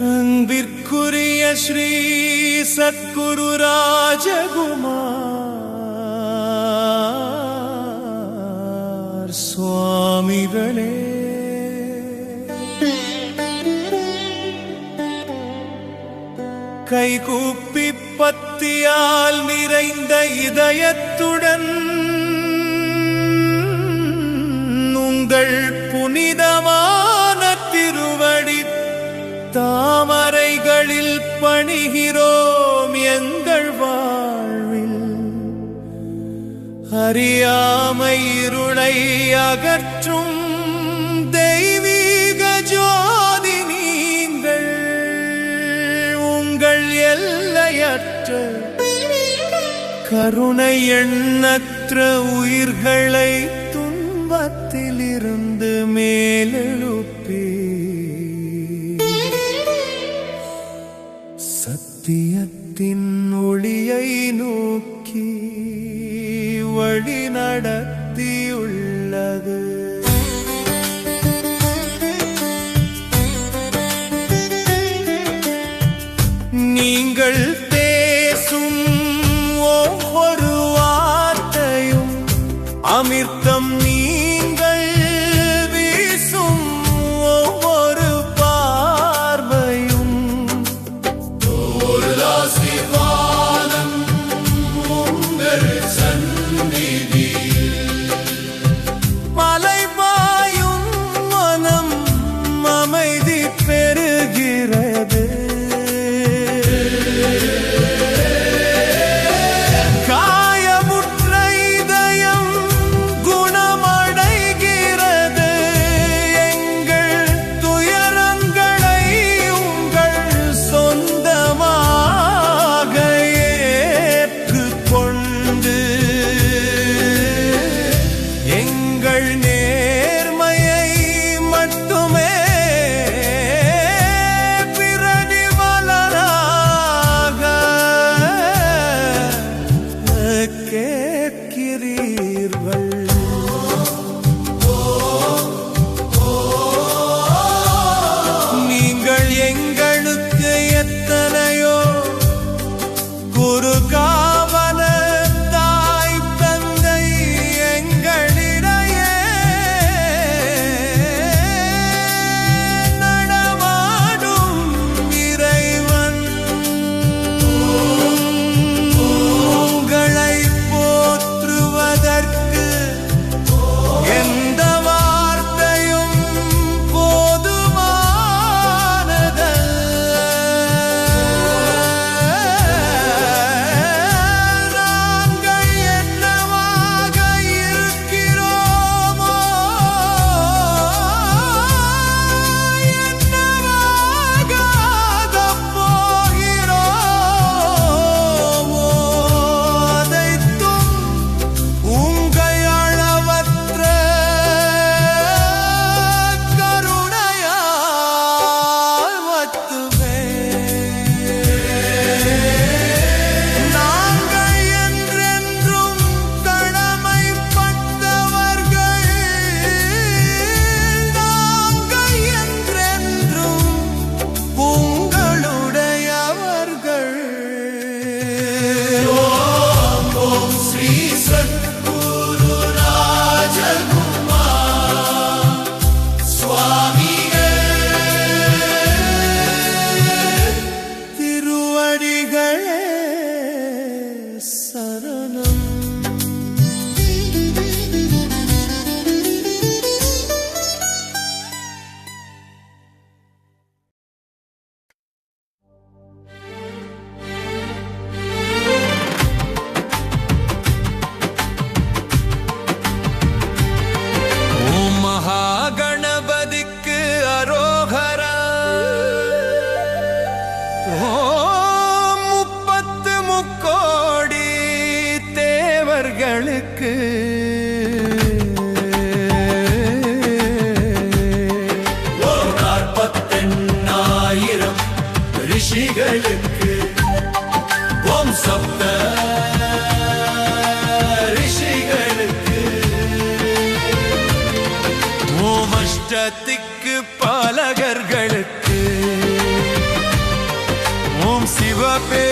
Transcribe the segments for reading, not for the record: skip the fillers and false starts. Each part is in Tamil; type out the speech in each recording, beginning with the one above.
அன்பிற்குரிய ஸ்ரீ சத்குரு ராஜகுமார் சுவாமிகளே, கைகூப்பி பத்தியால் நிறைந்த இதயத்துடன் உங்கள் புனிதமான திருவடி தாமரைகளில் பணிகிறோம். எங்கள் வாழ்வில் அறியாமை இருளை அகற்றும் தெய்வீக ஜோதி நீங்கள். உங்கள் எல்லையற்ற கருணை எண்ணற்ற உயிர்களை துன்பத்திலிருந்து மேலெழுப்பி சத்தியத்தின் ஒளியை நோக்கி வழி நடத்தியுள்ளது. நீங்கள் பேசும் ஒவ்வொரு வார்த்தையும் அமிர்தம். நீங்கள் வீசும் ஒவ்வொரு பார்வையும் ஆசீர்வாதம். உங்கள் சந்நிதியில் மலைபாயும் மனம் அமைதி பெறுகிறது. நீங்கள் எங்களுக்கு எத்தனையோ குரு காவல தாய் தந்தை எங்களிடையே நடமாடும் இறைவன். உங்களை போற்றுவதற்கு எந்த வார்த்தையும் போதுமானது. நாங்கள் என்னவாக இருக்கிறோமோ, என்னவாக போகிறோமோ, அனைத்தும் உங்கள் அளவற்ற கருணையால் மட்டுமே. நாங்கள் என்றென்றும் கடமைப்பட்டவர்கள். நாங்கள் என்றென்றும் உங்களுடையவர்கள். ஓம் ஸ்ரீ சத்குரு ராஜகுமார் சுவாமிகள் திருவடிகளே சரணம். ஓம் மகாகணபதிக்கு அரோகரா. ஓம் 30 முக்கோடி தேவர்களுக்கு. ஓம் 48,000 ரிஷிகளுக்கு. ஓம் சப்த ரிஷிகள் திக்கு பாலகர்களுக்கு ஓம் சிவபெருமானுக்கு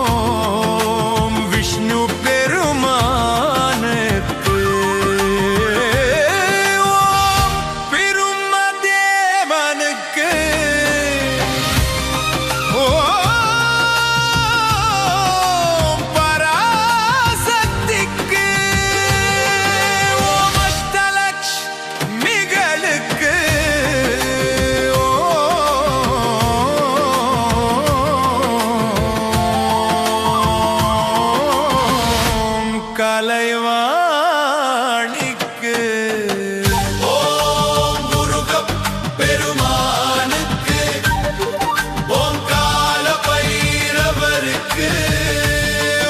ஓம் விஷ்ணு பெருமானுக்கு ஓம் பிரம்மதேவனுக்கு ஓம் பராசக்திக்கு ஓம் அஷ்டலக்ஷ்மிகளுக்கு ஓம் கலைவாணிக்கு ஓம் முருகப் பெருமானுக்கு ஓம் கால பைரவருக்கு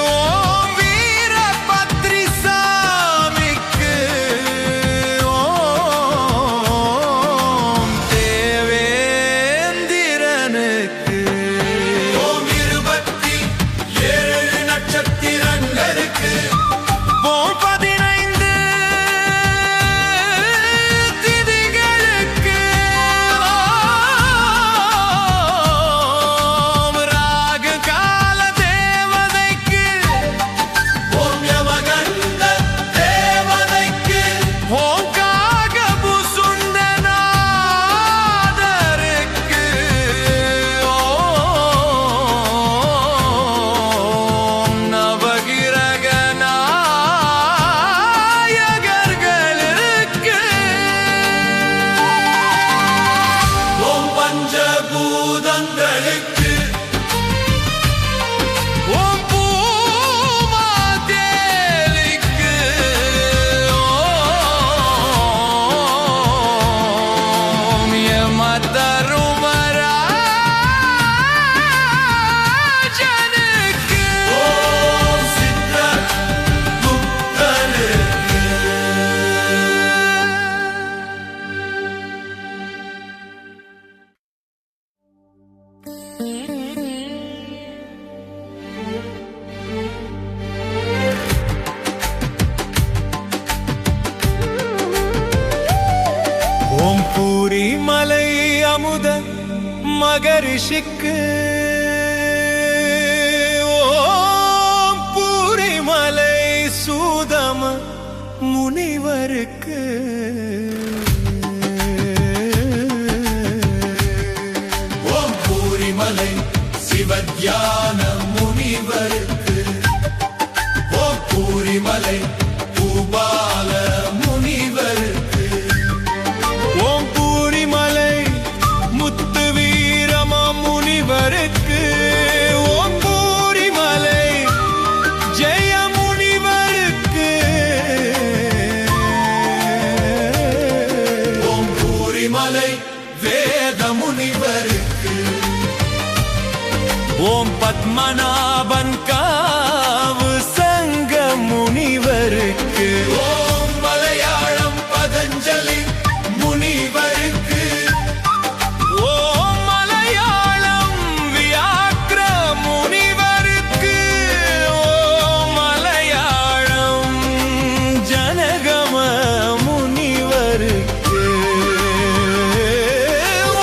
ஓம் வீரபத்ரி சாமிக்கு ஓம் தேவேந்திரனுக்கு ஓம் 27 நட்சத்திரங்களுக்கு ஓம் 15 திதிகளுக்கு ஓம் ராகு கால தேவதைக்கு ஓம் யமகண்ட தேவதைக்கு ஓம் காகபுசுண்டநாதருக்கு ஓம் நவகிரக நாயகர்களுக்கு ஓம் பஞ்சபூதங்களுக்கு ஓம் பூமாதேவிக்கு ஓம் யமதருமராஜனுக்கு ஓம் சித்தகுப்தனுக்கு ஓம் பூரி மலை அமுத மகரிஷிக்கு ஓம் பூரி மலை சூதம முனிவருக்கு ஓம் பூரி மலை சிவத்யான முனிவருக்கு ஓம் பூரி மலை பூபால முனிவருக்கு ஓம் பூரிமலை முத்து வீரம முனிவருக்கு ஓம் பூரிமலை ஜெய முனிவருக்கு ஓம் பூரிமலை வேத முனிவருக்கு ஓம் பத்மநாபன் காவு சங்க முனிவருக்கு ஓம் மலையாளம் பதஞ்சலி முனிவருக்கு ஓம் மலையாளம் வியாக்ர முனிவருக்கு ஓம் மலையாளம் ஜனகம முனிவருக்கு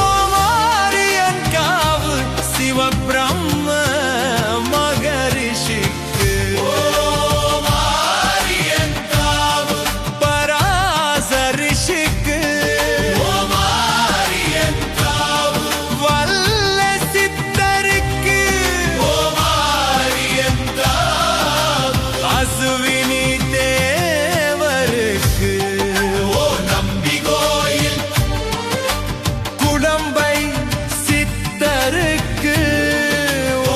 ஓம் ஆரியன் காவு சிவபிரம்ம மகரிஷிக்கு ஓம் ஆரியன் காவு பராசரிஷிக்கு ஓம் ஆரியன் காவு வல்ல சித்தருக்கு ஓம் ஆரியன் காவு அசுவினி தேவருக்கு ஓ நம்பி கோயில் குடம்பை சித்தருக்கு ஓ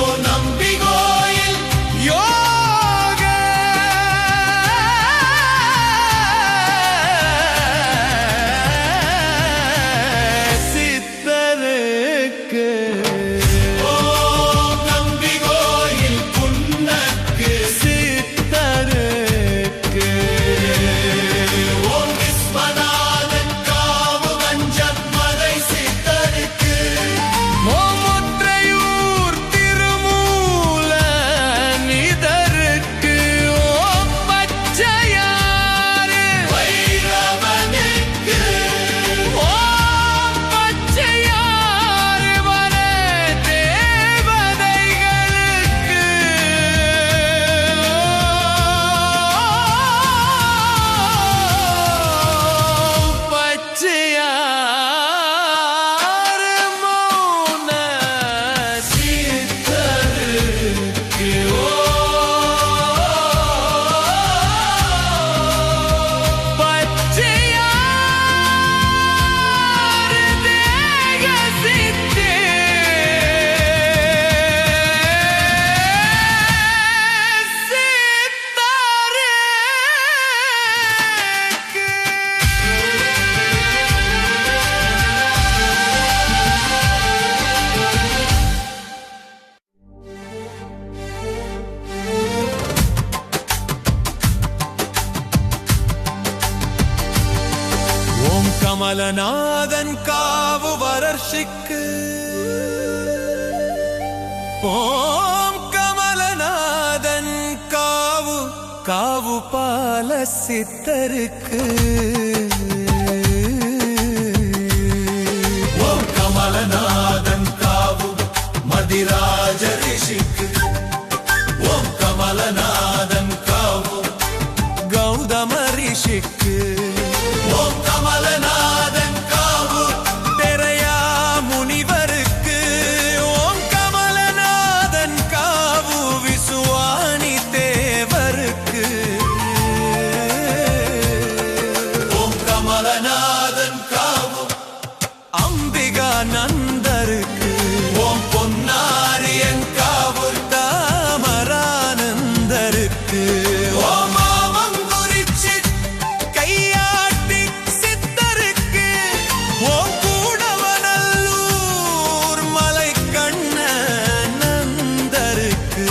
கமலநாதன் காவு வளர்ச்சிக்கு ஓம் கமலநாதன் காவு காவு பால சித்தருக்கு ஓம் கமலநாதன் காவு மதிராஜ ரிஷிக்கு ஓம் கமலநாதன் காவு கௌதம ரிஷிக்கு ஓம் கமலநாதன் காவு பெரையா முனிவருக்கு ஓம் கமலநாதன் காவு விசுவானி தேவருக்கு ஓம் கமலநாதன் காவு அம்பிகா நந்தருக்கு ஓம் பொன்னாரியன் காவு தாமரானந்தருக்கு ஓம் மாமங்குறிச்சி கையாட்டி சித்தருக்கு ஓம் கூடவநல்லூர் மலை கண்ண நந்தருக்கு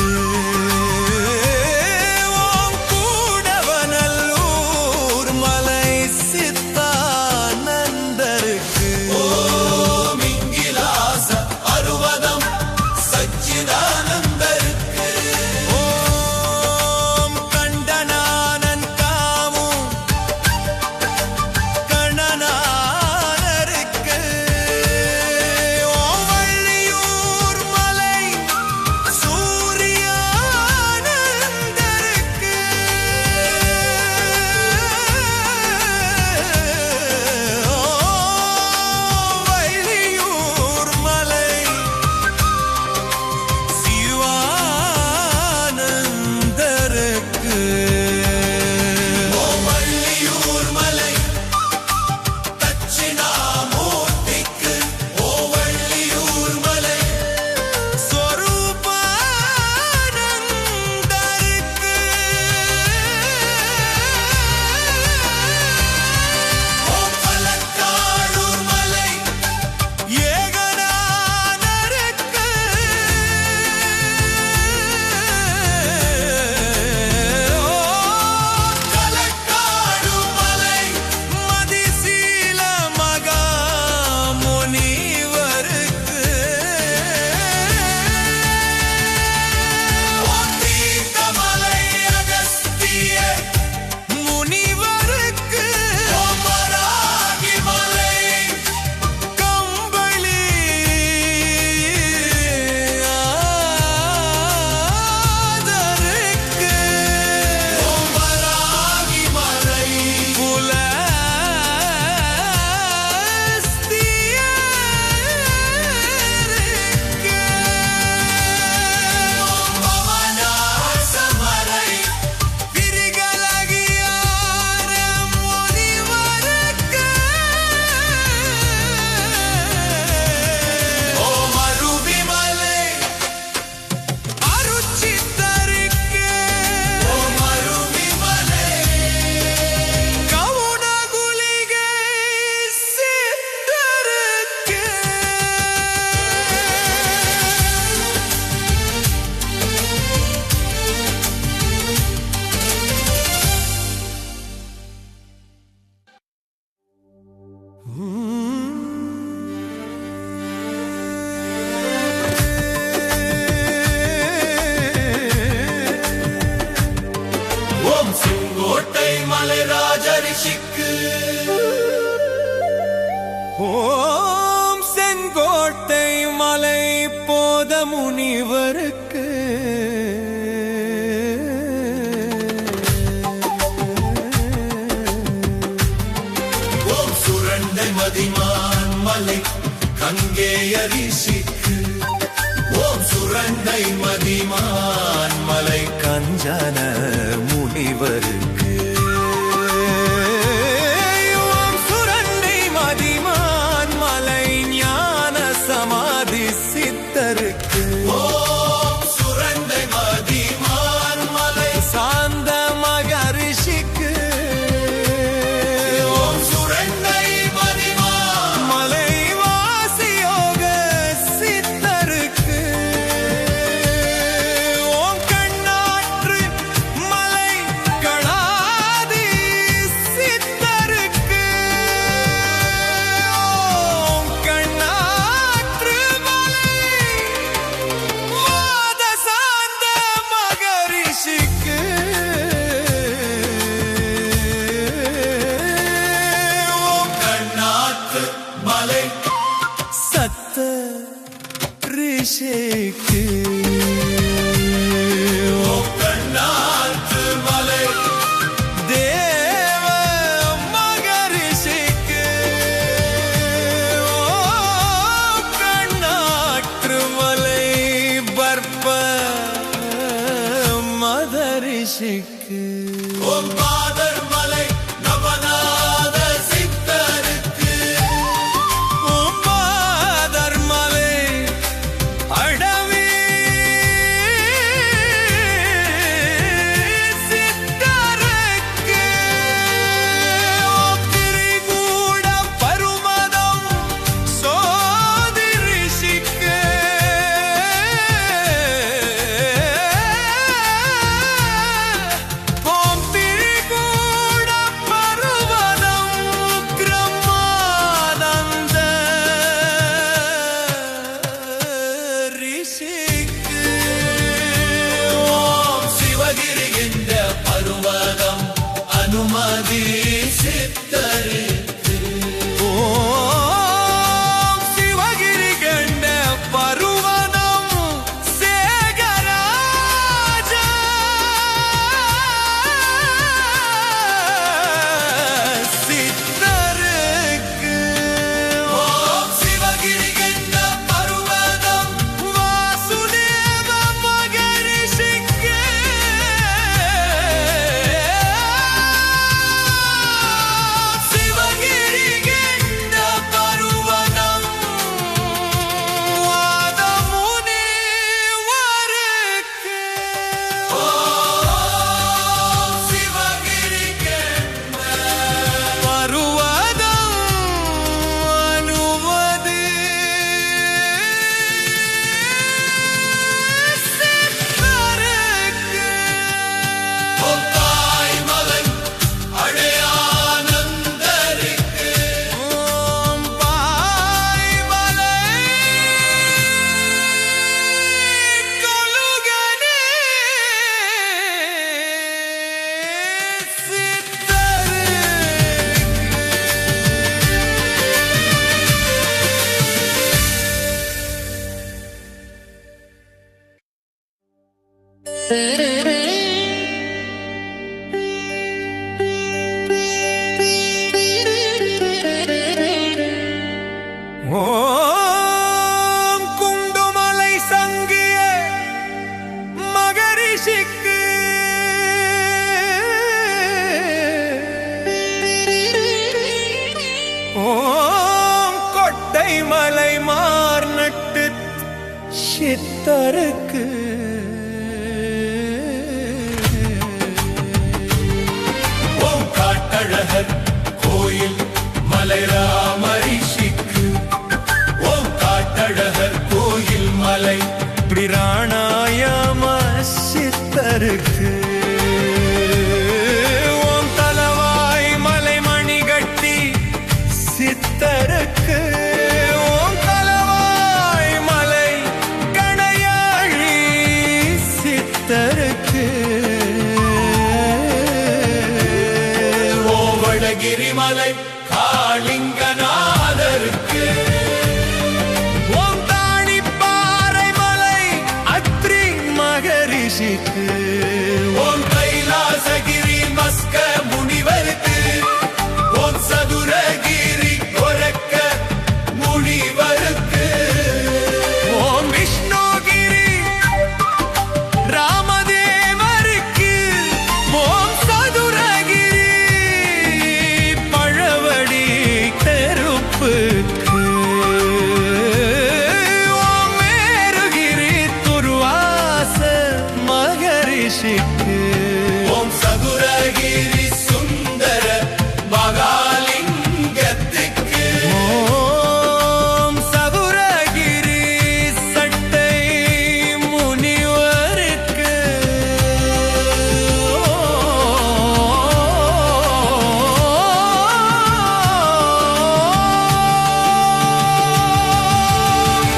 ஓம் கூடவநல்லூர் மலை சித்தானந்தருக்கு ஓம் இங்கிலாச அறுவதம் சச்சிதானந்தருக்கு ஓம் கண்டனானன் காமு கணனானருக்கு ஓம் வள்ளியூர் மலை சூரியானந்தருக்கு ஓம் வள்ளியூர் மலை சிவானந்தருக்கு ஓம் வள்ளியூர் மலை தட்சிணாமூர்த்திக்கு ஓம் வள்ளியூர் மலை ஸ்வரூபானந்தருக்கு ஓம் பலக்காடூர் மலை ஏகநாதருக்கு ஓம் களக்காடு மலை மதிசீல மகா முனிவருக்கு ஓம் தீர்த்தமலை அகஸ்திய முனிவருக்கு ஓம் வராகி மலை கம்பளி ஆதருக்கு ஓம் வராகி மலை புலஸ்தியருக்கு ஓம் பவனாசமலை விரிகலகியார முனிவருக்கு ஓம் அருவிமலை அருச்சித்தருக்கு ஓம் அருவிமலை கவுனகுலிகை சித்தருக்கு ஓம் செங்கோட்டை மலை ராஜரிஷிக்கு ஓம் செங்கோட்டை மலை போத முனிவருக்கு ஓம் சுரண்டை மதிமான் மலை கங்கேய ரிஷிக்கு ஓம் சுரண்டை மதிமான் மலை கஞ்சன முனிவருக்கு ஓம் சுரண்டை மதிமான் மலை ஞான சமாதி சித்தருக்கு ஓம் சுரண்டை மதிமான் மலை சாந்த மகரிஷிக்கு ஓம் சுரண்டை மதிமான் மலை வாசியோக சித்தருக்கு ஓம் கண்ணாற்று ரிஷிக்கு. ஓம் பாதர் மலை நவநாத சித்தருக்கு. ஓம் பாதர் மலை அடவி சித்தருக்கு. ஓம் திரிகூட பருவதம் சோதி ரிஷிக்கு. ஓம் திரிகூட பருவதம் உக்ரமானந்த ரிஷிக்கு. ஓம் சிவகிரி என்ற பருவதம் அனுமதி சித்தருக்கு. ஓம் சிவகிரி கண்ட பருவதம் சேகராஜ சித்தருக்கு. ஓம் சிவகிரி கண்ட பருவதம் வாசுதேவ மகரிஷிக்கு. சிவகிரி கண்ட பருவதம் வாதமுனிவருக்கு. ஓம் சிவகிரி கண்ட பருவதம் அனுமதி சித்தருக்கு. ஓம் தாய்மலை அடையானந்தருக்கு. ஓம் பாய்மலை கொலுகனே ஓம் குண்டுமலை சங்கிய மகரிஷிக்கு. ஓம் கொட்டை மலை மார்நட்டு சித்தருக்கு. ஓம் காட்டழகர் கோயில் மலை ராமரிஷிக்கு. ஓம் காட்டழகர் கோயில் மலை பிராணாயாம சித்தருக்கு. ஓம் தலவாய் மலை மணிகட்டி சித்தருக்கு. ஓம் தலவாய் மலை கணையாழி சித்தருக்கு. ஓவழகிரிமலை காளிங்கநாதருக்கு. ஓம் தாணிப்பாறை மலை அத்ரி மகரிஷிக்கு. ஓம் கைலாசகிரி மஸ்க முனிவருக்கு. ஓம் சதுரகிரி கொரக்க முனிவருக்கு. ஓம் விஷ்ணுகிரி ராமதேவருக்கு. ஓம் சதுரகிரி பழவடி கருப்புக்கு. ஓம் மேருகிரி துர்வாச மகரிஷிக்கு. ஓம் சதுரகிரி சுந்தர மகாலிங்கத்துக்கு. ஓம் சதுரகிரி சட்டை முனிவருக்கு.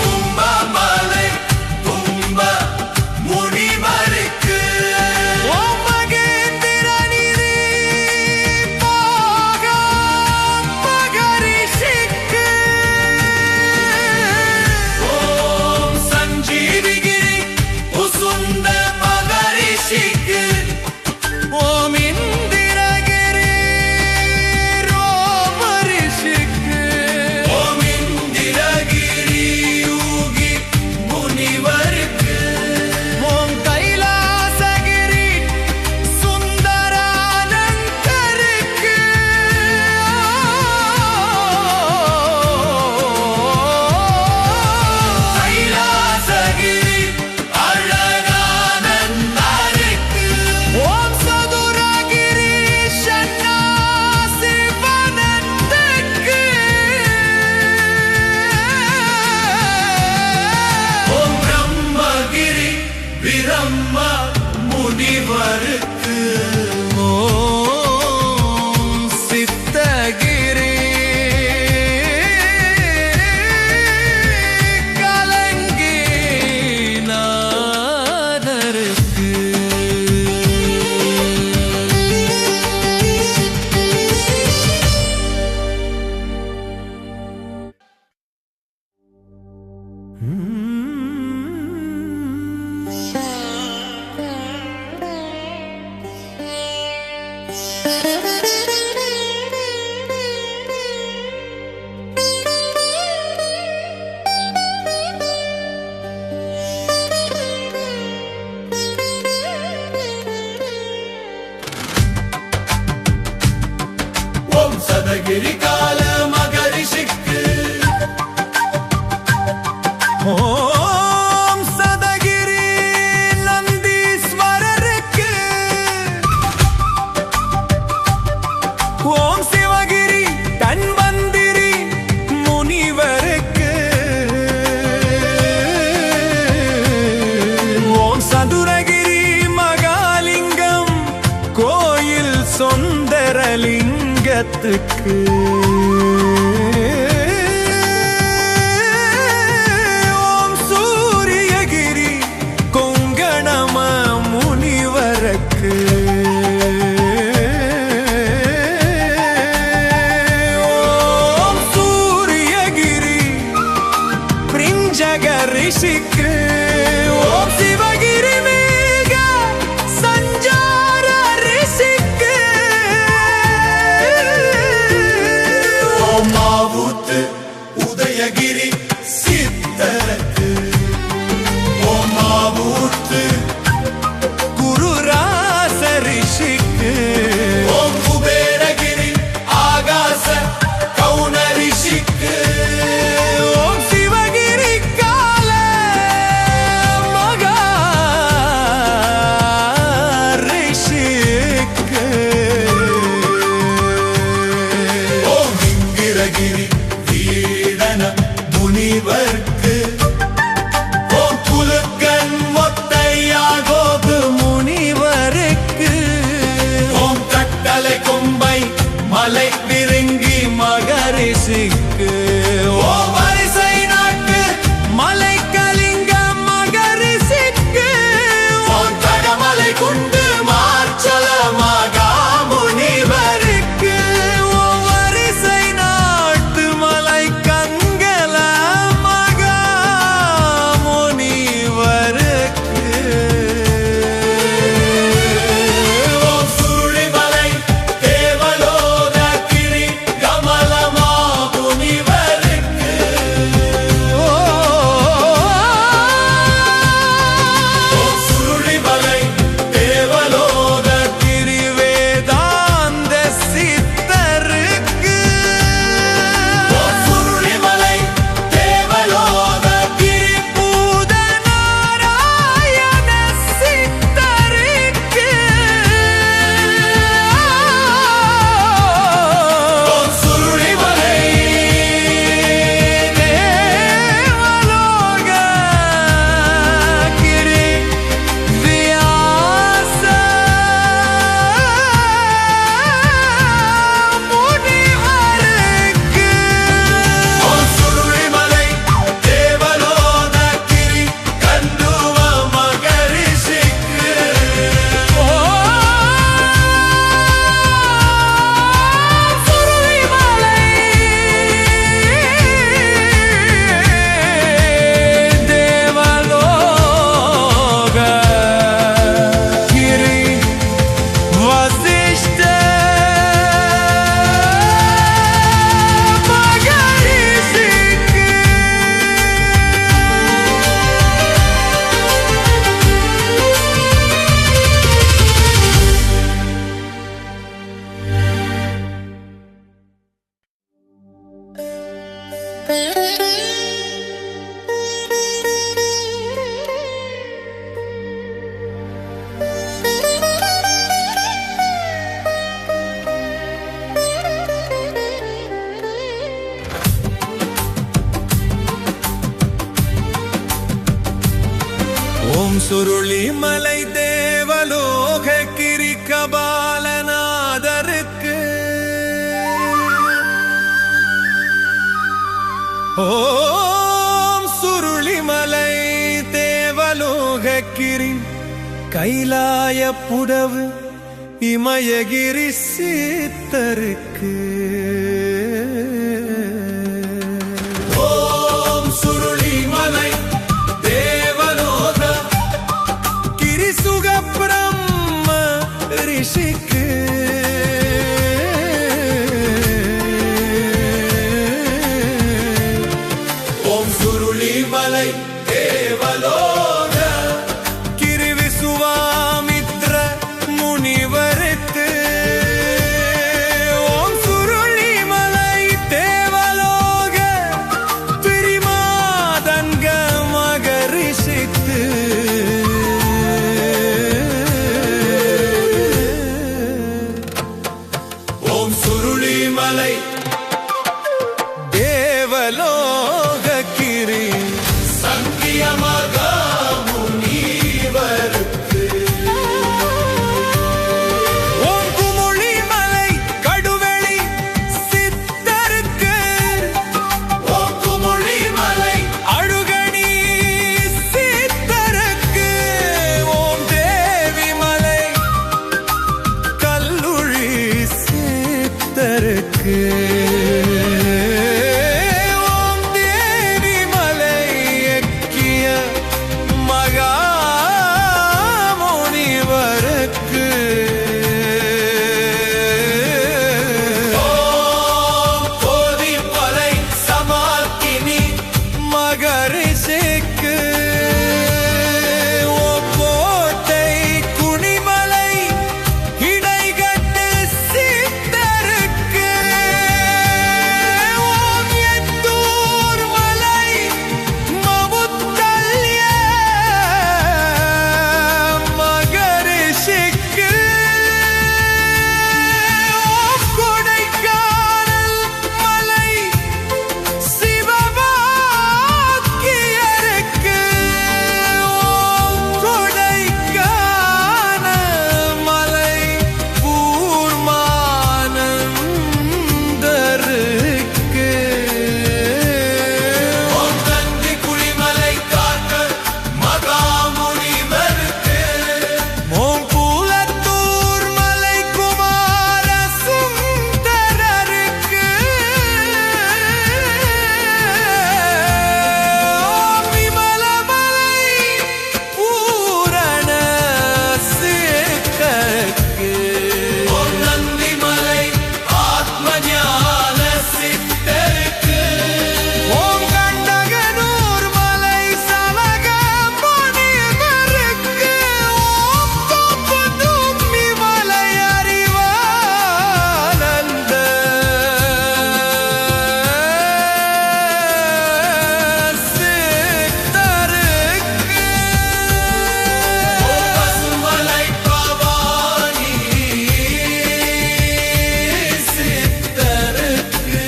கும்பமலை கும்ப முனிவருக்கு. பிரம்மா முனிவருக்கு ஓம் சித்தகிரி கலங்கிநாதருக்கு ஓம் சதகிரி கால மகரிஷிக்கு ஓம் சதகிரி நந்தீஸ்வரருக்கு ஓம் சிவகிரி தன்வந்திரி முனிவருக்கு ஓம் சதுரகிரி மகாலிங்கம் கோயில் சொந்தரலிங்கத்துக்கு ஓம் சூரியகிரி கொங்கணம முனிவருக்கு ஓம் சூரியகிரி பிரிஞ்சக ரிஷிக்கு ஓம் சிவகிரி மேக சஞ்சார ரிஷிக்கு ஓம் சுருளிமலை தேவலோக கிரிகபாலநாதருக்கு ஓம் சுருளிமலை தேவலோக கிரி கைலாய புடவு இமயகிரி சித்தருக்கு ஓம் சுருளிமலை தேவலோக கிரிசுக பிரம்ம ரிஷிக்கு ஓம் சுருளிமலை தேவலோக கிரி விசுவாமித்ர முனிவருக்கு ஓம் சுருளிமலை தேவலோக திரிமாதங்க மகரிஷிக்கு ஓம் சுருளிமலை தேவலோக கிரி சங்கிய மகாமுனிவருக்கு ஓம் குமுளிமலை கடுவெளி சித்தருக்கு ஓம் குமுளிமலை அழுகணி சித்தருக்கு ஓம் தேவிமலை கல்லுழி சித்தருக்கு ஓம் தேவிமலை எக்கிய மகாமுனிவருக்கு ஓம் கோதிமலை சமாக்கினி மகரிஷிக்கு ஓம் கோட்டை குனிமலை இடைகட்டு சித்தருக்கு ஓம் எத்தூர் மலை மவுத்தல்ய மகரிஷிக்கு ஓம் கொடைக்கானல் மலை சிவவாக்கியருக்கு ஓம் கொடைக்கானல் மலை கூர்மானந்தருக்கு ஓம் தந்தி குளிமலை காக்க மகாமுனிவருக்கு ஓம் கூலத்தூர் மலை குமார சுந்தரருக்கு ஓம் விமலமலை பூரண சித்தருக்கு ஓம் நந்திமலை ஆத்மஞான சித்தருக்கு ஓம் கண்டகனூர் மலை சலக முனிவருக்கு ஓம் தொப்பதும்மி மலை அறிவானந்த சித்தருக்கு ஓம் பசுமலை பவானி சித்தருக்கு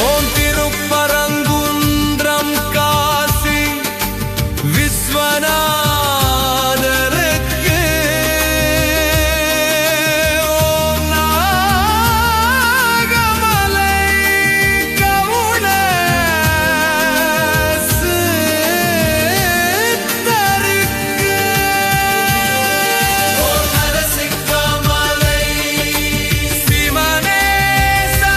ஓம் திருப்பரங்குன்றம் காசி விஸ்வநாதருக்கு ஓம் நாகமலை கவுள சித்தருக்கு ஓம் நரசிங்கமலை சிவனேசா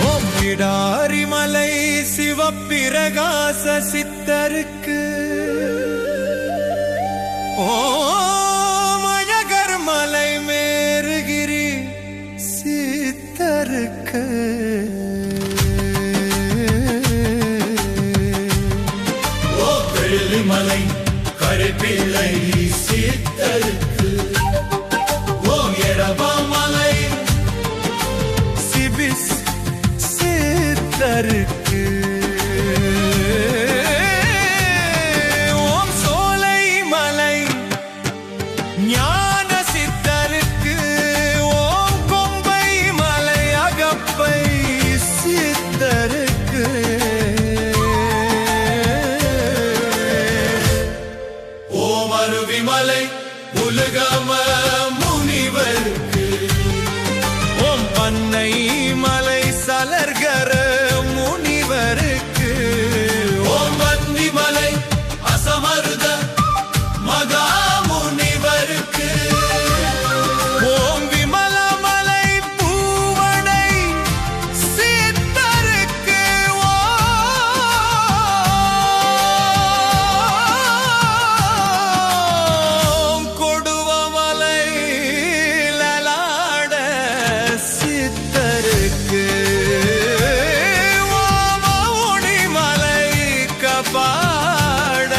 ஓம் பிடாரிமலை சிவப்பிரகாச சித்தருக்கு ஓம் அழகர்மலை மேருகிரி சித்தருக்கு குழிமலை கருப்பிள்ளை சித்தருக்கு ஓம் எரபாமலை சிபிஸ் சித்தருக்கு ஓம் சோலைமலை ஞான சித்தருக்கு ஓம் கொம்பை மலை அகப்பை சித்தருக்கு ஓம் அருவிமலை உலகம முனிவருக்கு ஓம் பண்ணை மலை சலர்கர முனிவருக்கு ஓம் வன்னிமலை அசமருத மகா முனிவருக்கு ஓம் விமலமலை பூவடை சித்தருக்கு ஓம் கொடுவமலை லலாட சித்தருக்கு ஓம் மவுனிமலை கபாட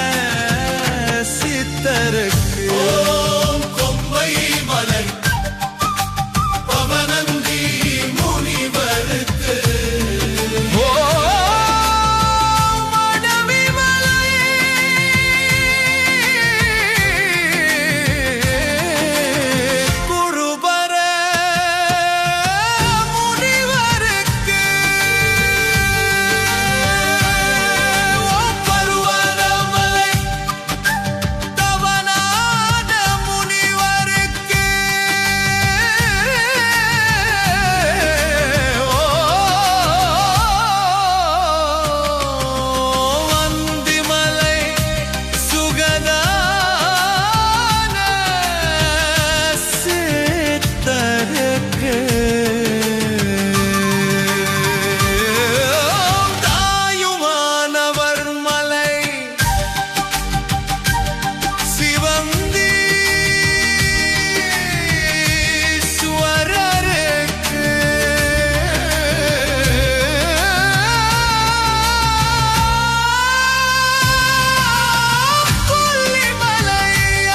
சித்தருக்கு ஓம் கொம்பை மலை பவனந்தி முனிவருக்கு ஓம் மடவிமலை குருபர முனிவருக்கு ஓம் பருவதமலை தவனான முனிவருக்கு ஓம் வந்திமலை சுகதான சித்தருக்கு ஓம் தாயுமானவர் மலை சிவந்தி ஸ்வரருக்கு கொல்லிமலை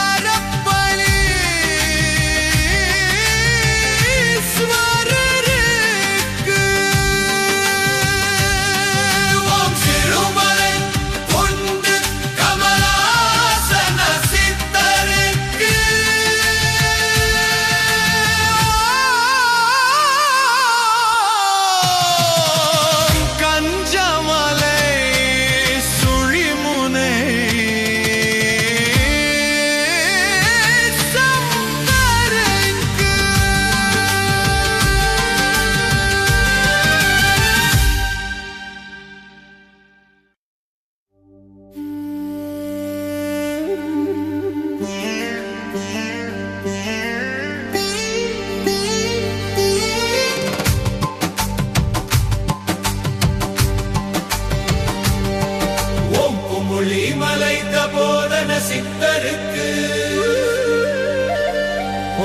அரப்பளி ஸ்வரருக்கு ஓம் சிறுமலை கொண்டு கமலாசன சித்தருக்கு கஞ்சமலை சுழிமுனை சம்பருக்கு ஓம் குமுளிமலை தபோதன சித்தருக்கு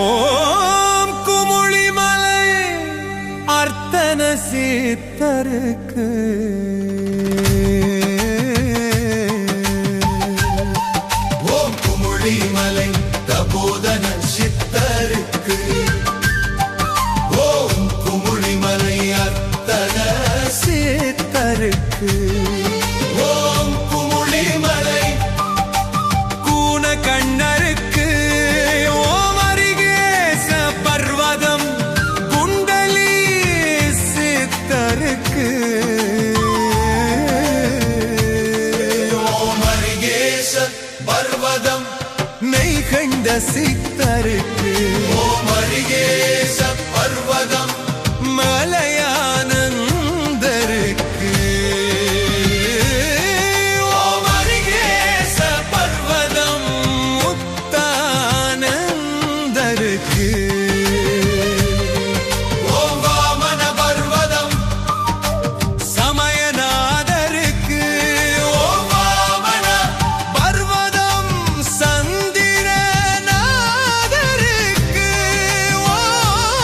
ஓம் குமுளிமலை அர்த்தன சித்தருக்கு ஓம் குமுளிமலை தபோதன சித்தருக்கு ஓம் குமுளிமலை அர்த்தன சித்தருக்கு ஓம் குமுளிமலை கூன கண்ணருக்கு ஓம் அரிகேச பர்வதம் குண்டலி சித்தருக்கு ஓம் அரிகேச பர்வதம் மெய்கண்ட சித்தருக்கு ஓம் அரிகேச பர்வதம் மலையானந்தருக்கு ஓம் அரிகேச பர்வதம் முத்தானந்தருக்கு ஓம் வாமன பர்வதம் சமயநாதருக்கு ஓம் வாமன பர்வதம் சந்திரநாதருக்கு ஓம்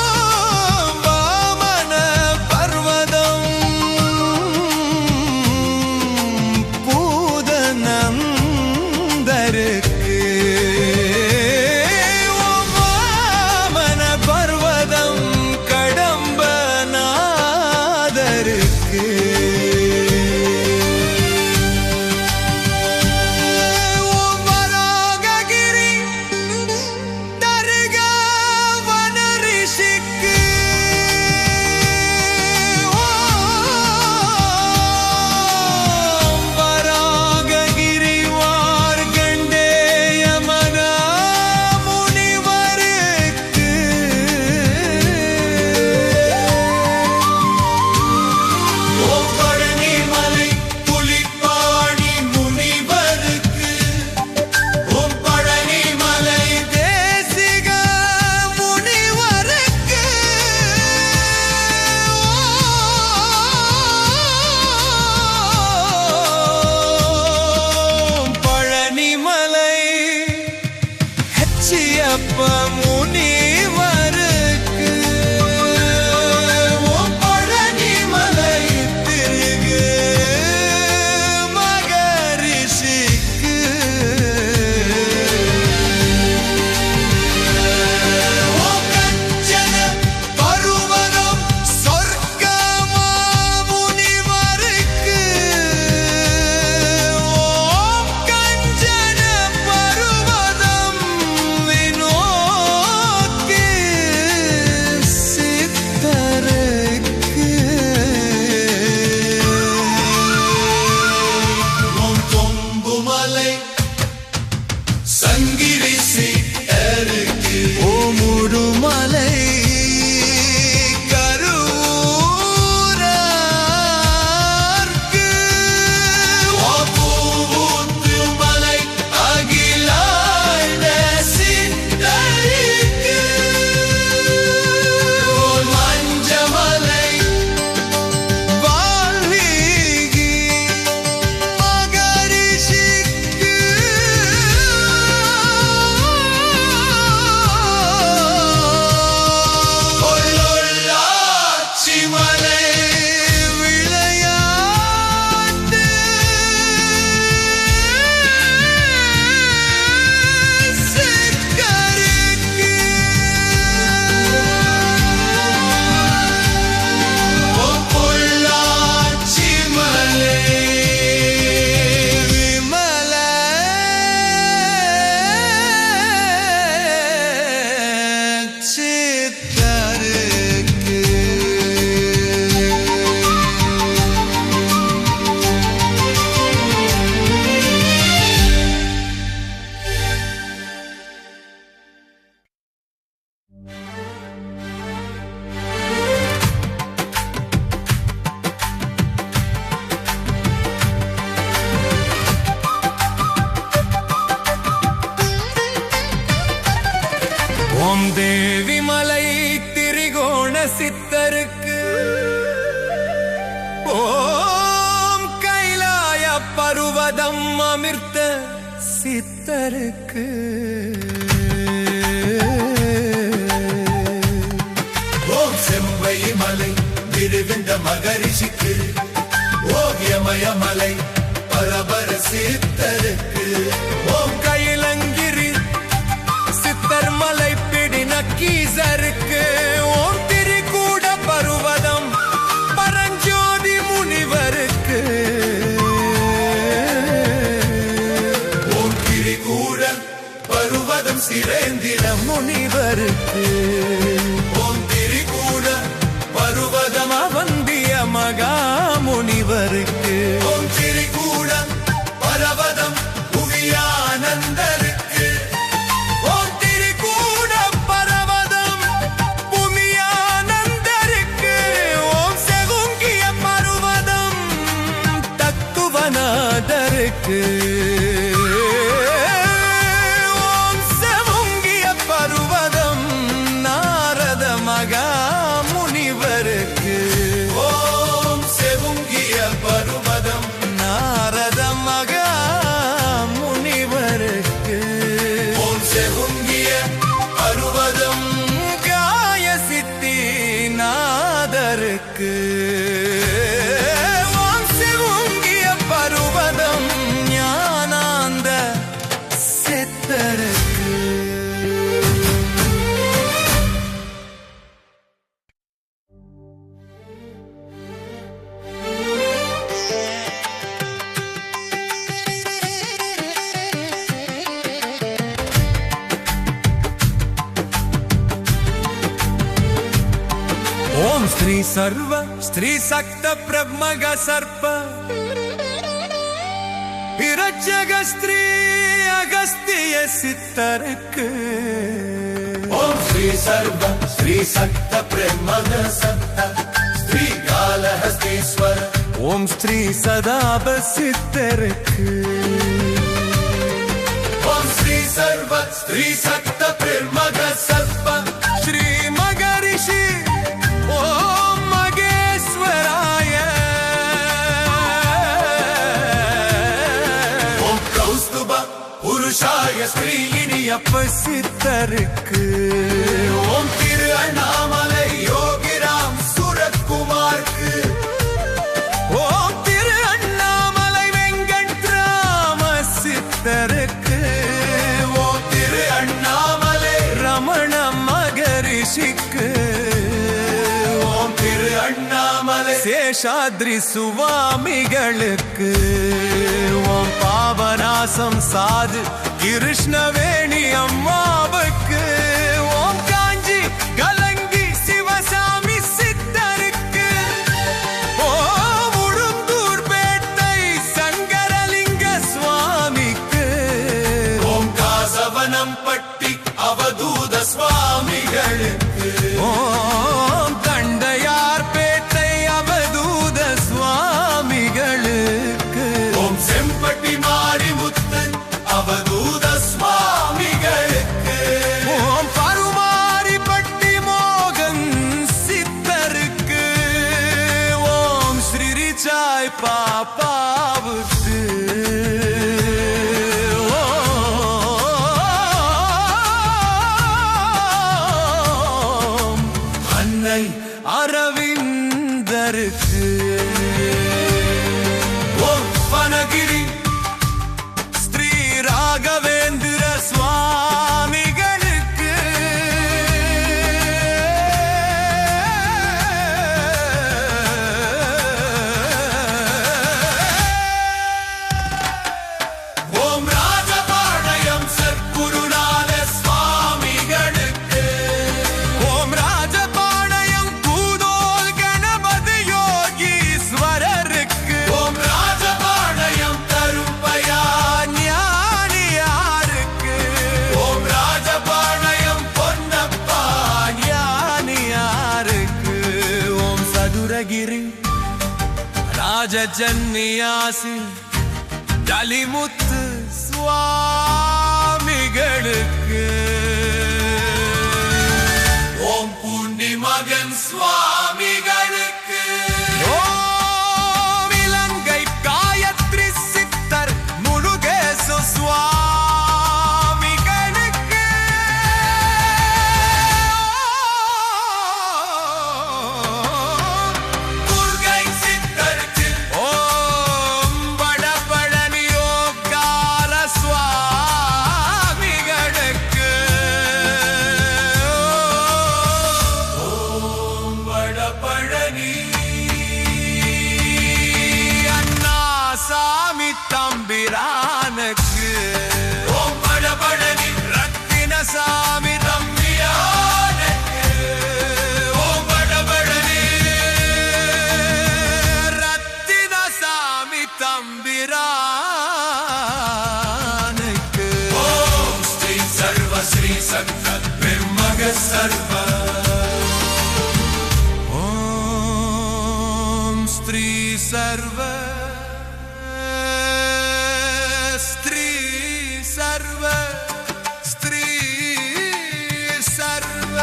பருவதம் அமிர்த சித்தருக்கு ஓம் செம்பை மலை திருவிந்த மகரிஷிக்கு ஓம் யமயமலை பரபர சித்தருக்கு ஓம் கைலங்கிரி சித்தர் மலை பிடி நக்கீசருக்கு ஓம் திரிகூட பருவதம் பரஞ்சோதி முனிவருக்கு ஓம் திரிகூட பருவதம் சிரேந்திர முனிவருக்கு ஓம் திரிகூட பருவதம் அவந்திய மகா முனிவருக்கு ஓம் திரிகூட பர்வதம் புவியானந்தருக்கு ஓம் திரிகூட பர்வதம் புமியானந்தருக்கு ஓம் செகுங்கிய பர்வதம் தத்துவநாதருக்கு ஓம் செகுங்கிய பர்வதம் நாரத மகா முனிவருக்கு ஓம் செவுங்கிய பருவதம் நாரத மகா முனிவருக்கு ஓம் செவுங்கிய பருவதம் காய சித்தி நாதருக்கு ஓம் சிவுங்கிய பருவதம் ஞானாந்த சித்தருக்கு ஓம் ஸ்ரீ சர்வ ஸ்ரீ சக்த பிரம்மக சர்ப்ப பிரச்சக ஸ்ரீ அகஸ்திய சித்தருக்கு ஓம் ஸ்ரீ சர்வ ஸ்ரீ சக்த பிரம்மத சத்த ஸ்ரீ காலஹஸ்தீஸ்வர ஓம் ஸ்ரீ சதாப சித்தருக்கு ஓம் ஸ்ரீ சர்வ ஸ்ரீ சக்த பிரம்மக சர்ப்ப ஸ்ரீ மகரிஷி ஓம் மகேஸ்வராய ஓம் கௌஸ்துப புருஷாய ஸ்ரீனியப்ப சித்தருக்கு ஓம் திரு அண்ணாமலை யோகிராம் சுரத்குமார்க்கு ஓம் திரு அண்ணாமலை வெங்கட்ராம சித்தருக்கு ஓம் திரு அண்ணாமலை ரமண மகரிஷிக்கு ஓம் திரு அண்ணாமலை சேஷாத்ரி சுவாமிகளுக்கு ஓம் பாபநாசம் சாது கிருஷ்ணவேணி அம்மாவுக்கு ஓம் காஞ்சி கலங்கி சிவசாமி சித்தருக்கு ஓம் உளுந்தூர் பேட்டை சங்கரலிங்க சுவாமிக்கு ஓம் காசவனம் பட்டி அவதூத சுவாமிகளுக்கு ஓம் தண்டையார்பேட்டை அவதூத சுவாமிகளுக்கு ஓம் செம்பட்டி மாரிமுத்தன் அவதூத சுவாமிகளுக்கு ஓம் பருமாரிப்பட்டி மோகன் சித்தருக்கு ஓம் ஸ்ரீரிச்சாய் பாப்பாவுக்கு ஓம் அன்னை அரவிந்தருக்கு ஓம் வனகிரி ஸ்ரீ ராகவேந்திர சுவாமிகளுக்கு ஓம் ராஜபாளையம் சத்குருநாத சுவாமிகளுக்கு ஓம் ராஜபாளையம் பூதோல் கணபதி யோகீஸ்வரருக்கு ஓம் ராஜபாளையம் தரும்பையா ஞானியாருக்கு ஓம் ராஜபாளையம் பொன்னப்பா ஞானியாருக்கு ஓம் சதுரகிரி ராஜஜன்னியாசி தலிமுத்து சுவாமிகளுக்கு ஓம் பூண்டி மகன் சுவாமிகளுக்கு ஓம் இலங்கை காயத்ரி சித்த பிரானுக்கு. ஓம் ஸ்ரீ சர்வ ஸ்ரீ சக்த பிரம்மக சர்வ. ஓம் ஸ்ரீ சர்வ ஸ்ரீ சர்வ ஸ்ரீ சர்வ.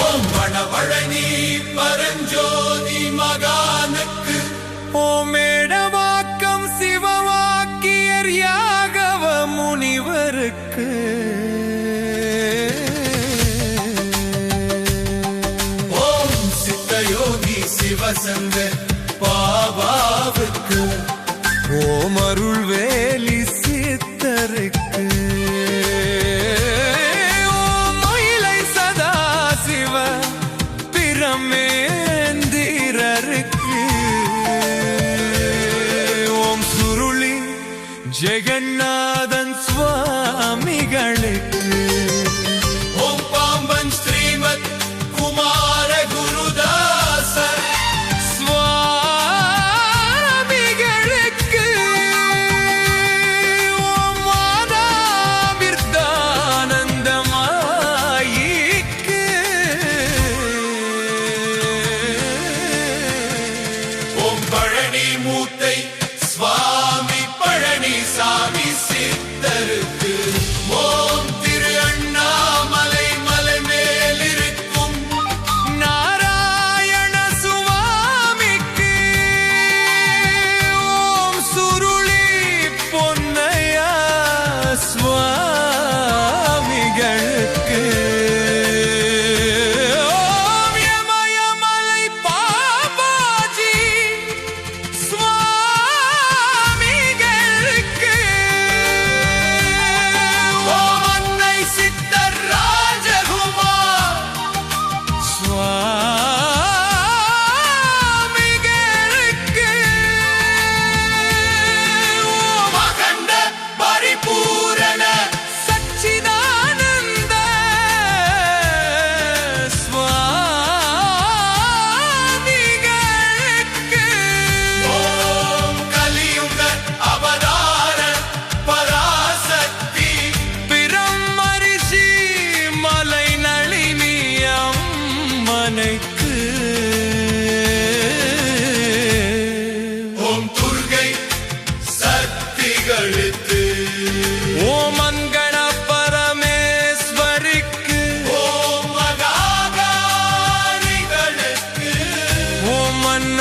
ஓம் வனவழனி பரஞ்சோதி மகானுக்கு. ஓமேடவாக்கம் சிவவாக்கியர் யாகவ முனிவருக்கு. ஓம் சித்தயோகி சிவசங்க பாபாவுக்கு. ஓம் அருள்வேலி சித்தருக்கு. ஓம் மயிலை சதாசிவ பிரமேந்திரருக்கு. ஓம் சுருளி ஜெகநாதன் சுவாமிகளுக்கு. ஓம் பாம்பன் ஸ்ரீமத் குமார குருதாச. சுவாமிகளுக்கு. ஓம் வாதாமிர்தானந்தமாயிக்கு. ஓம் பழனி மூத்தை சுவாமி பழனிசாமி சித்தருக்கு. ஓம் திரு அண்ணாமலை மலை மேலிருக்கும் நாராயண சுவாமிக்கு. ஓம் சுருளி பொன்னையா சுவாமிகளுக்கு. ஓம் யமயமலை பாபாஜி சுவாமிகளுக்கு. ஓம் அன்னை சித்தர் ராஜகுமார். சுவாமிகளுக்கு. ஓம் அகண்ட பரிபூரண சச்சிதானந்த சுவாமிகளுக்கு. ஓம் கலியுக அவதார பராசக்தி. பிரம்மரிஷி மலை நளினி அம்மனைக்கு. ஓம் துர்கை சக்திகளுக்கு. ஓம் அங்கண பரமேஸ்வரிக்கு. ஓம் மகாகாரிகளுக்கு. ஓம் அன்ன